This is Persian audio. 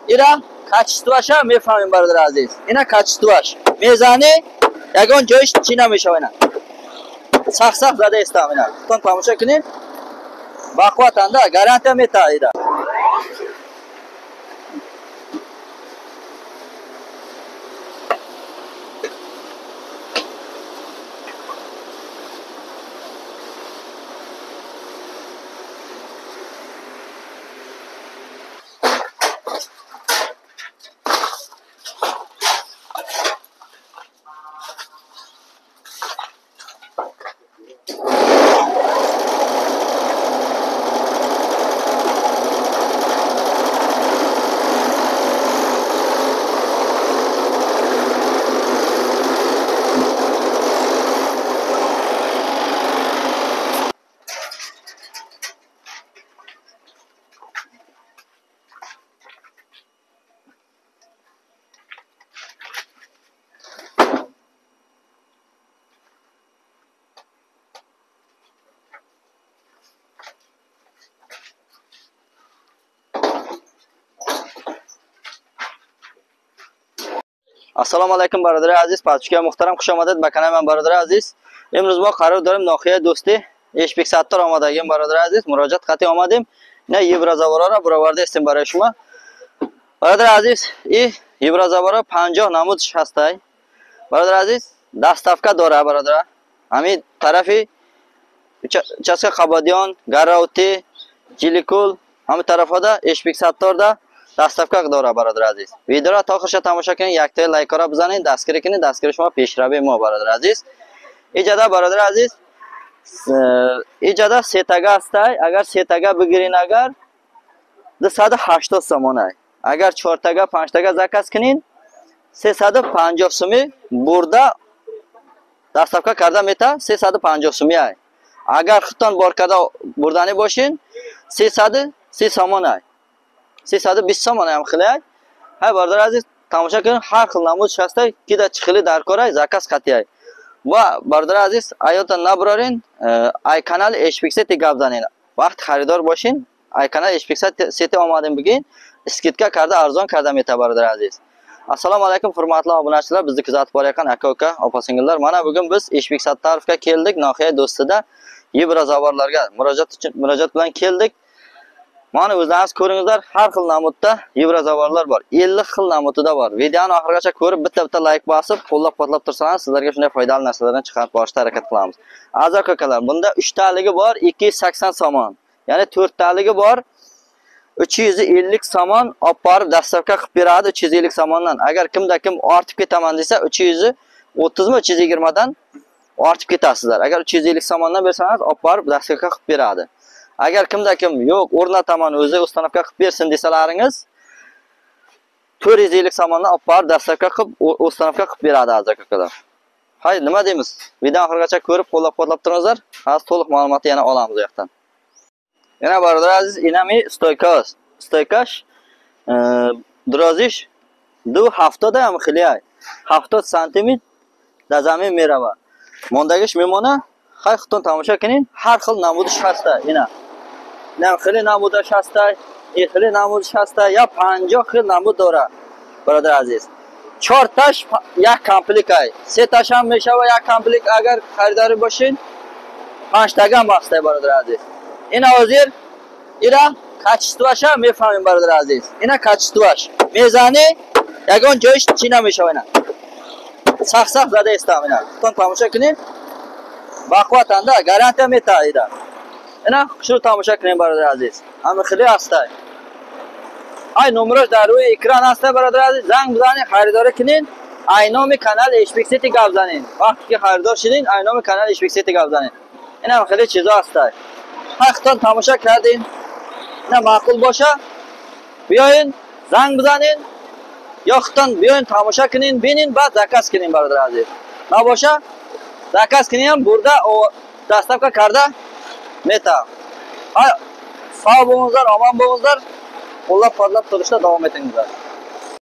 اینا کچتواش هم میفهمیم برادر عزیز. اینا کچتواش میزنی یگان جایش چی نمیشه اینا. سخت زده استام اینا. تون تماشا کنین. باقوات انده گارانتی میتا اینا. السلام علیکم برادر عزیز، پادشاه محترم، خوش آمدید به کانال من برادر عزیز. امروز ما قرار داریم ناحیه دوستی اشپیک ستار آمادگیم برادر عزیز. مراجعت خطی آمدیم. نه یبرازاورا را برآورده استیم برای شما برادر عزیز. این یبرازاورا 50 نمودش هسته برادر عزیز. دستافکا داره برادر. همین طرفی چسک خبادیان، گراوتی، جیلیکول همین طرفا دا اشپیک ستار دا دستافکا داره برادر عزیز. ویدیو را تا آخرش تماشا کنید، یک تا لایک را بزنید، دستگیری کنید، دستگیری شما پیشروی ما برادر عزیز. اینجا برادر عزیز اینجا 3 تگه است. اگر 3 تگه بگیرین اگر 280 سوم است. اگر 4 تگه 5 تگه زکات کنین 350 سومی برده دستافکا کرده میتا 350 سومی است. اگر خودتان بار کرده بردانی باشین 330 سوم است. 320 سوم هم خیلی است. های برادر عزیز تماشا کنین، هر خیل نمودش هست که در خیلی در کار است، زکات خطی است. و برادر عزیز ایاتان نبرارین، ای کانال اشپیک سیتی گپ زنین. وقت خریدار باشین ای کانال اشپیک سیتی آمدیم بگین اسکیتکا کرده ارزان کرده میتا برادر عزیز. Assalomu alaykum hurmatli obunachilar, bizni kuzatib borayotgan aka-uka, opa-singillar. Mana bugun biz Eshbek Sattarovga keldik, nohiya do'stida yebrozavorlarga murojaat bilan keldik. Mana o'zlaringiz ko'ringizlar, har xil namudda yebrozavorlar bor. 50 xil namudida bor. Videoni oxirigacha ko'rib, bitta like bosib, qo'llab-quvvatlab tursangiz, sizlarga shunday foydali narsalardan chiqarib borishga harakat qilamiz. Aziz aka-ukalar, bunda 3 taligi bor, 280 somon. Ya'ni 4 taligi bor. 350 somon olib borib dastavka qilib beradi 350 somondan. Agar kimda kim ortib ketaman desa 330 mi 320 dan ortib ketasizlar. Agar 350 somondan bersangiz olib borib dastavka qilib beradi. Agar kimda kim yo'q, o'rnataman o'zi ustanovka qilib bersin desalaringiz 450 somondan olib borib dastavka qilib ustanovka qilib beradi aziz aka-ukalar. Hay, nima deymiz? Video oxirigacha ko'rib, qo'llab-quvvatlab turingizlar. Hozir to'liq ma'lumotni yana olamiz u yoqdan. Yana برادر عزیز اینمی استویکاست. استویکاش درازیش 270 هم خیلی است. 70 سانتی متر در زمین میروه. موندگیش میمونه. خیلی خودتون تماشا کنین. هر خیل نمودش هست. اینا. نه خیلی نمودش هست. این خیلی نمودش هست. یا 50 خیلی نمود داره. برادر عزیز. 4 تاش یک کامپلیک است. 3 تاش هم میشه و یک کامپلیک اگر خریداری باشین 5 تاگه هم هست برادر عزیز. اینا وزیر اینا کچتواش هم میفهمیم برادر عزیز. اینا کچتواش میزنی یگان جایش چی نمیشه اینا. سخت زده استام اینا. تون تماشا کنین. باقوات انده گارانتی میتا اینا شروع تماشا کنین برادر عزیز. همه خیلی هست. ای نمرش در روی اکران هست برادر عزیز. زنگ بزنین خریداری کنین. ای نام کانال اشپیک سیتی گپ زنین. وقتی که خریدار شدین ای نام کانال اشپیک سیتی گپ زنین. اینا خیلی چیزا هست. حقیقتا تماشا کردین نه معقول باشه بیاین زنگ بزنین یا خودتان بیاین تماشا کنین ببینین بعد زکات کنین برادر عزیز. نباشه زکات کنین برده و دستافکا کرده میتا. sağ bo'lingizlar, omon bo'lingizlar. Qo'llab-quvvatlab turishda davom etingizlar.